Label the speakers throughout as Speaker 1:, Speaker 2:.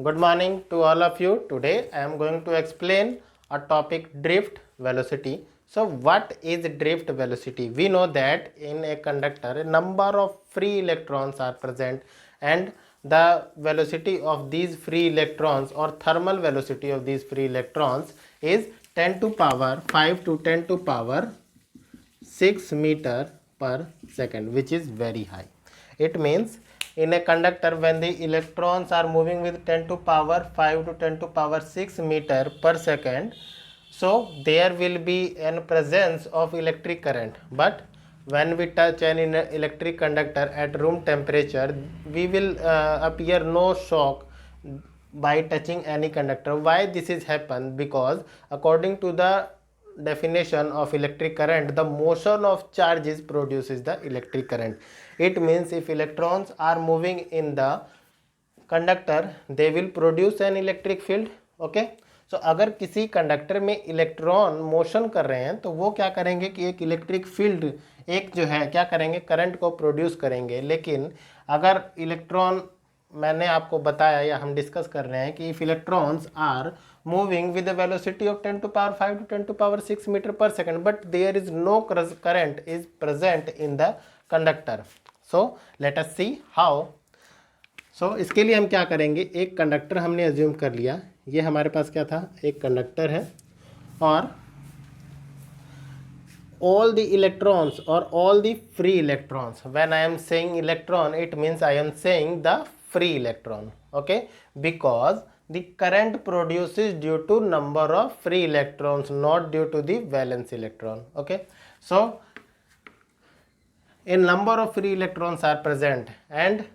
Speaker 1: Good morning to all of you. Today I am going to explain a topic drift velocity. So what is drift velocity? We know that in a conductor a number of free electrons are present and the velocity of these free electrons or thermal velocity of these free electrons is 10 to power 5 to 10 to power 6 meter per second, which is very high. It means in a conductor when the electrons are moving with 10 to power 5 to 10 to power 6 meter per second, so there will be an presence of electric current. But when we touch an electric conductor at room temperature, we will appear no shock by touching any conductor. Why this is happen? Because according to the definition of electric current, the motion of charges produces the electric current. It means if electrons are moving in the conductor they will produce an electric field. Okay, so अगर किसी conductor में electron motion कर रहे हैं तो वो क्या करेंगे कि एक इलेक्ट्रिक फील्ड एक जो है क्या करेंगे, करंट को प्रोड्यूस करेंगे. लेकिन अगर इलेक्ट्रॉन, मैंने आपको बताया या हम डिस्कस कर रहे हैं कि if electrons are moving with the velocity of 10 to power 5 to 10 to power 6 meter per second, but there is no current is present in the conductor. So let us see how. इसके लिए हम क्या करेंगे, एक conductor हमने assume कर लिया. ये हमारे पास क्या था, एक कंडक्टर है और all the electrons or all the free electrons. When I am saying electron, it means I am saying the free electron. Okay, because the current produces due to number of free electrons, not due to the valence electron. Okay, so a number of free electrons are present and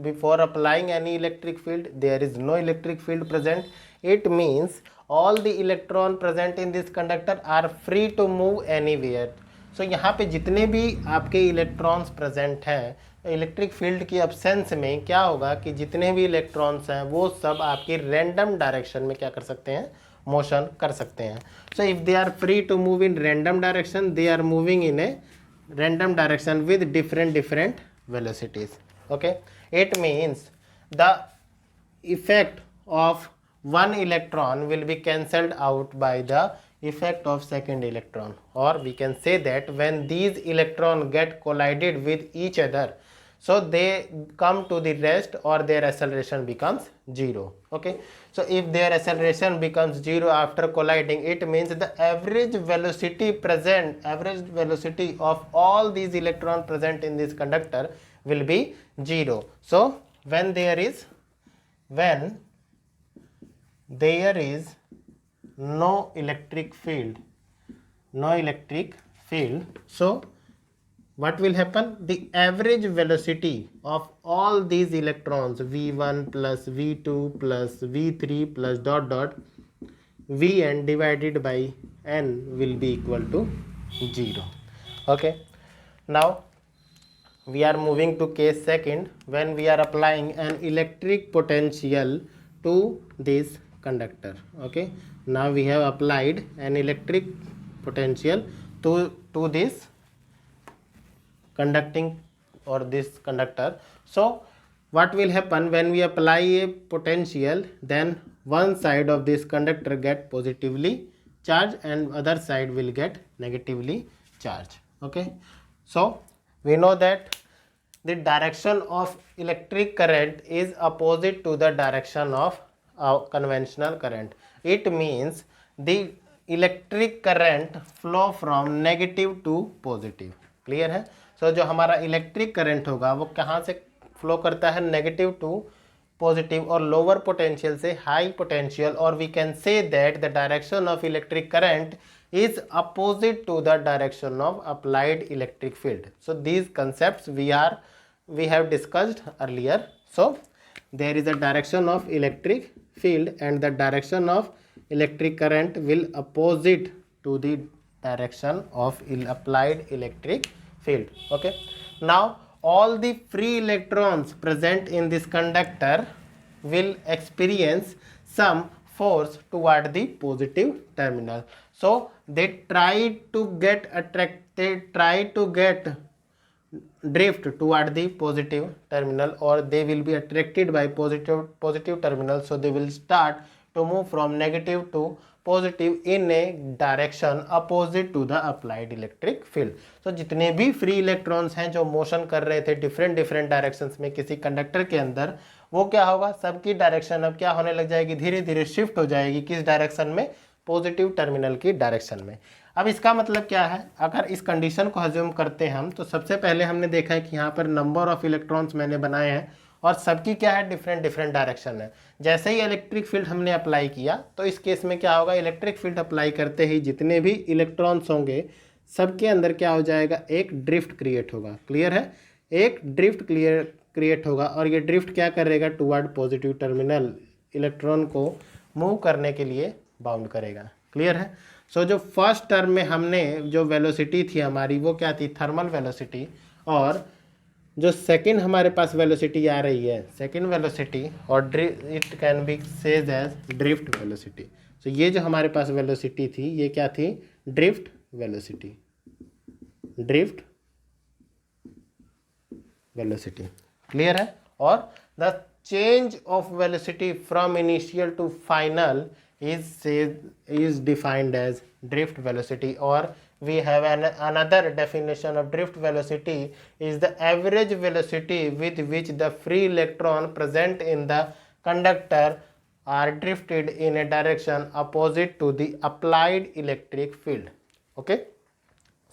Speaker 1: before applying any electric field there is no electric field present. It means all the electron present in this conductor are free to move anywhere. So यहाँ पे जितने भी आपके electrons present हैं, electric field की absence में क्या होगा कि जितने भी इलेक्ट्रॉन्स हैं वो सब आपकी रैंडम डायरेक्शन में क्या कर सकते हैं, मोशन कर सकते हैं. So if they are free to move in random direction, they are moving in a random direction with different velocities. Okay, it means the effect of one electron will be cancelled out by the effect of second electron, or we can say that when these electrons get collided with each other, so they come to the rest or their acceleration becomes zero. Okay, so if their acceleration becomes zero after colliding, it means the average velocity of all these electrons present in this conductor will be zero. So when there is no electric field, so what will happen, the average velocity of all these electrons v1 plus v2 plus v3 plus dot dot vn divided by n will be equal to 0. Okay, now we are moving to case second, when we are applying an electric potential to this conductor. Okay, now we have applied an electric potential to this conducting or this conductor. So what will happen, when we apply a potential, then one side of this conductor get positively charged and other side will get negatively charged. Okay, so we know that the direction of electric current is opposite to the direction of conventional current. It means the electric current flow from negative to positive. Clear है. सो जो हमारा electric current होगा वो कहाँ से flow करता है, negative to positive और लोअर पोटेंशियल से हाई पोटेंशियल, और we can say that the direction of electric current is opposite to the direction of applied electric field. So these concepts we have discussed earlier. So there is a direction of electric field and the direction of electric current will opposite to the direction of applied electric field. Okay, now all the free electrons present in this conductor will experience some force toward the positive terminal. So they try to get drift toward the positive terminal, or they will be attracted by positive terminal, so they will start to move from negative to positive in a direction opposite to the applied electric field. तो जितने भी free electrons हैं जो motion कर रहे थे different directions में किसी कंडक्टर के अंदर, वो क्या होगा, सबकी डायरेक्शन अब क्या होने लग जाएगी, धीरे धीरे शिफ्ट हो जाएगी किस डायरेक्शन में, पॉजिटिव टर्मिनल की डायरेक्शन में। अब इसका मतलब क्या है, अगर इस कंडीशन को अज्यूम करते हैं हम, तो सबसे पहले हमने देखा है कि यहाँ पर नंबर ऑफ इलेक्ट्रॉन्स मैंने बनाए हैं और सबकी क्या है, डिफरेंट डायरेक्शन है। जैसे ही इलेक्ट्रिक फील्ड हमने अप्लाई किया तो इस केस में क्या होगा, इलेक्ट्रिक फील्ड अप्लाई करते ही जितने भी इलेक्ट्रॉन्स होंगे सबके अंदर क्या हो जाएगा, एक ड्रिफ्ट क्रिएट होगा। क्लियर है, एक ड्रिफ्ट क्रिएट होगा और ये ड्रिफ्ट क्या करेगा, टुवर्ड पॉजिटिव टर्मिनल इलेक्ट्रॉन को मूव करने के लिए बाउंड करेगा। क्लियर है। सो जो फर्स्ट टर्म में हमने जो वेलोसिटी थी हमारी वो क्या थी, थर्मल वेलोसिटी, और जो सेकंड हमारे पास वेलोसिटी आ रही है, सेकंड वेलोसिटी, और it can be says as drift velocity. तो ये जो हमारे पास वेलोसिटी थी ये क्या थी, drift velocity, drift velocity. Clear है। और the change of velocity from initial to final is defined as drift velocity, or we have another definition of drift velocity is the average velocity with which the free electron present in the conductor are drifted in a direction opposite to the applied electric field. Okay,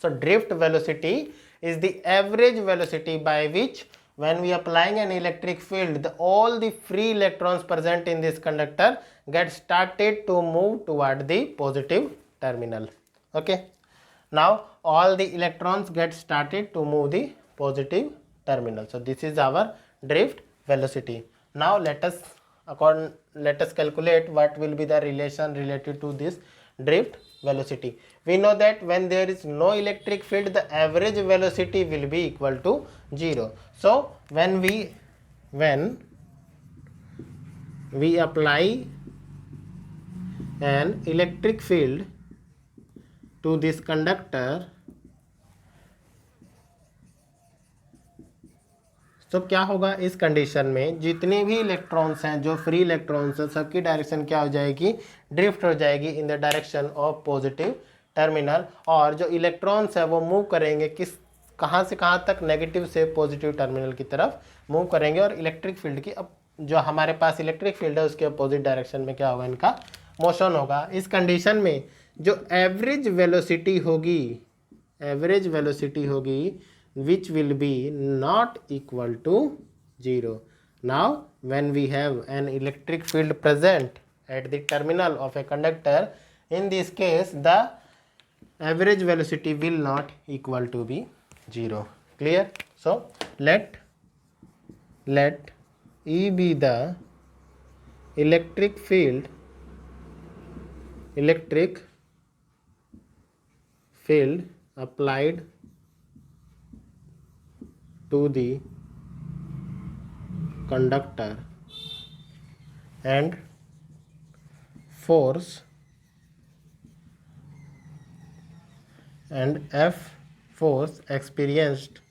Speaker 1: so drift velocity is the average velocity by which when we applying an electric field, all the free electrons present in this conductor get started to move toward the positive terminal. Okay, now all the electrons get started to move the positive terminal. So this is our drift velocity. Now let us calculate what will be the relation related to this drift velocity. We know that when there is no electric field, the average velocity will be equal to 0. So when we apply an electric field to this conductor, तो क्या होगा, इस condition में जितने भी electrons हैं, जो free electrons हैं, सबकी डायरेक्शन क्या हो जाएगी, ड्रिफ्ट हो जाएगी in the direction of positive terminal, और जो इलेक्ट्रॉन्स है वो मूव करेंगे कहाँ से कहाँ तक, नेगेटिव से पॉजिटिव टर्मिनल की तरफ मूव करेंगे, और इलेक्ट्रिक फील्ड की अब जो हमारे पास इलेक्ट्रिक फील्ड है उसके अपोजिट डायरेक्शन में क्या होगा, इनका मोशन होगा। इस कंडीशन में जो एवरेज वेलोसिटी होगी which will be not equal to 0. Now when we have an electric field present at the terminal of a conductor, in this case the average velocity will not equal to be 0. Clear. So let E be the electric field applied to the conductor, and force and F force experienced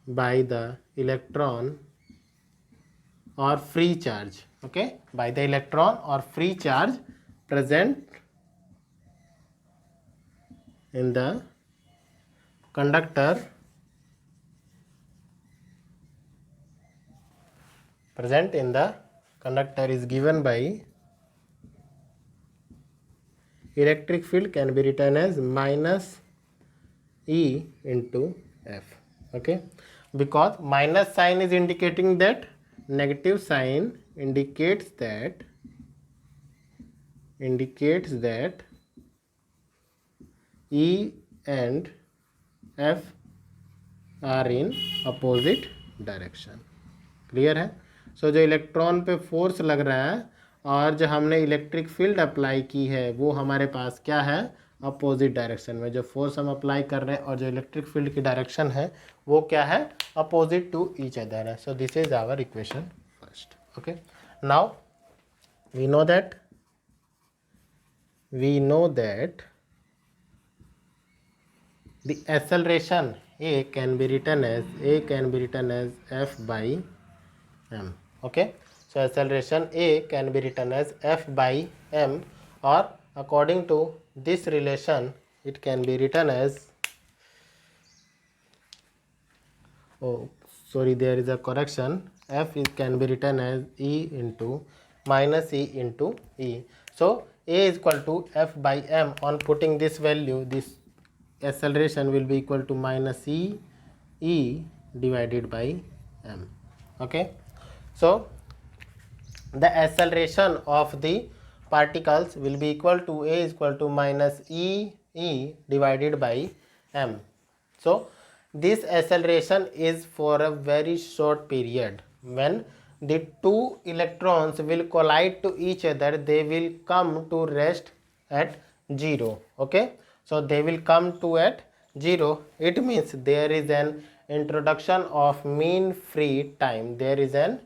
Speaker 1: by the electron or free charge. Okay, by the electron or free charge present in the conductor is given by electric field can be written as minus E into F. Okay, because minus sign is indicating that negative sign indicates that E and F are in opposite direction. Clear है। सो जो electron पे force लग रहा है और जो हमने electric field apply की है वो हमारे पास क्या है, अपोजिट डायरेक्शन में। जो फोर्स हम अप्लाई कर रहे हैं और जो इलेक्ट्रिक फील्ड की डायरेक्शन है वो क्या है, अपोजिट टू ईच अदर है। So this is our equation first. Okay, now we know that the acceleration a can be written as f by m. Okay, so acceleration a can be written as f by m, or according to this relation it can be written as, oh sorry, there is a correction, f is can be written as e into minus e into e. So a is equal to f by m. On putting this value, this acceleration will be equal to minus e divided by m. Okay, so the acceleration of the particles will be equal to a is equal to minus e divided by m. So this acceleration is for a very short period. When the two electrons will collide to each other, they will come to rest at 0. Okay, so they will come to at 0. It means there is an introduction of mean free time. There is an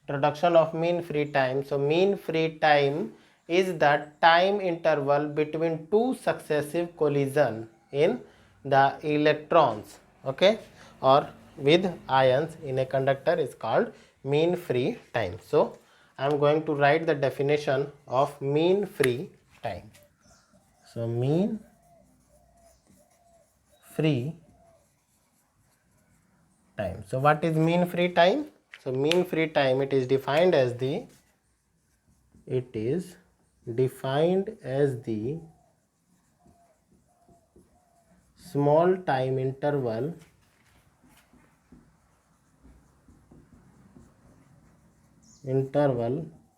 Speaker 1: introduction of mean free time. So mean free time is the time interval between two successive collision in the electrons, okay, or with ions in a conductor is called mean free time. So I am going to write the definition of mean free time. So mean free time. So what is mean free time? So mean free time, it is defined as the small time interval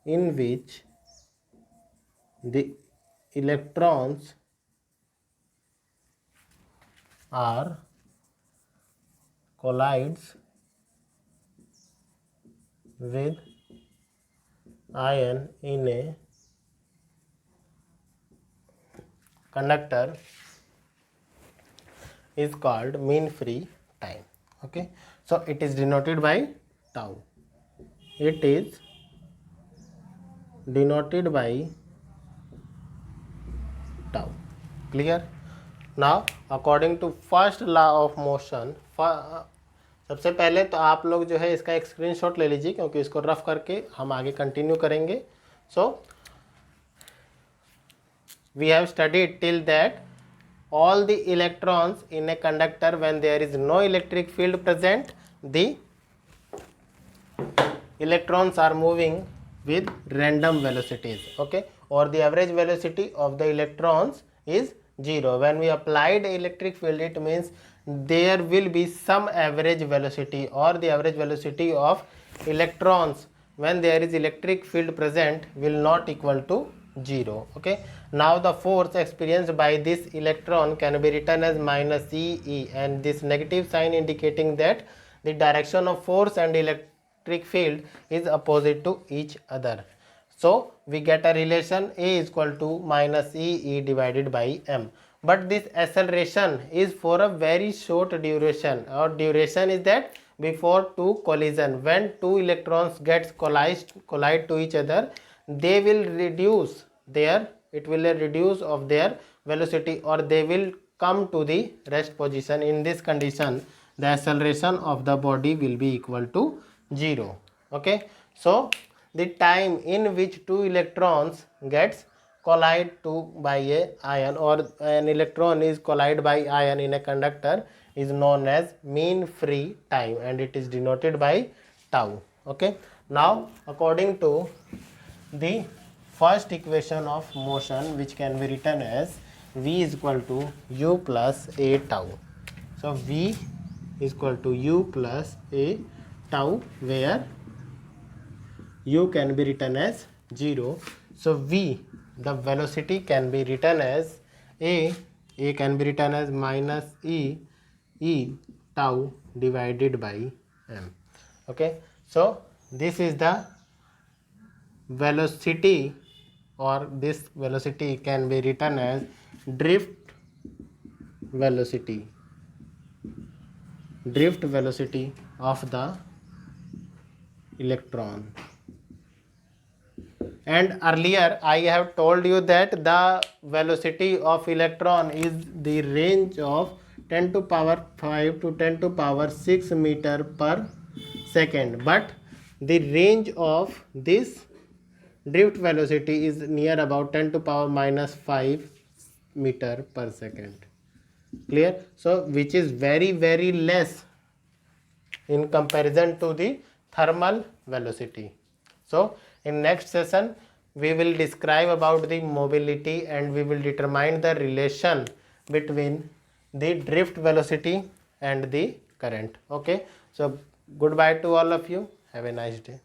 Speaker 1: in which the electrons are collides with ion in a conductor is called mean free time. Okay, so it is denoted by tau. It is denoted by tau. Clear? Now according to first law of motion, सबसे पहले तो आप लोग जो है इसका एक screenshot ले लीजिए, क्योंकि इसको रफ करके हम आगे कंटिन्यू करेंगे. सो we have studied till that all the electrons in a conductor, when there is no electric field present, the electrons are moving with random velocities, okay, or the average velocity of the electrons is 0. When we applied electric field, it means there will be some average velocity, or the average velocity of electrons when there is electric field present will not equal to 0. Okay, now the force experienced by this electron can be written as minus e, and this negative sign indicating that the direction of force and electric field is opposite to each other. So we get a relation a is equal to minus e divided by m. But this acceleration is for a very short duration. Our duration is that before two collision, when two electrons gets collide to each other, they will reduce their, it will reduce of their velocity, or they will come to the rest position. In this condition, the acceleration of the body will be equal to 0. Okay, so the time in which two electrons gets collide to by a ion, or an electron is collide by ion in a conductor, is known as mean free time, and it is denoted by tau. Okay, now according to the first equation of motion, which can be written as v is equal to u plus a tau. So v is equal to u plus a tau, where u can be written as 0. So v, the velocity, can be written as a can be written as minus e tau divided by m. Okay, so this is the velocity, or this velocity can be written as drift velocity of the electron. And earlier I have told you that the velocity of electron is the range of 10 to power 5 to 10 to power 6 meter per second, but the range of this drift velocity is near about 10 to power minus 5 meter per second. Clear? So which is very less in comparison to the thermal velocity. So in next session we will describe about the mobility and we will determine the relation between the drift velocity and the current. Okay, so goodbye to all of you, have a nice day.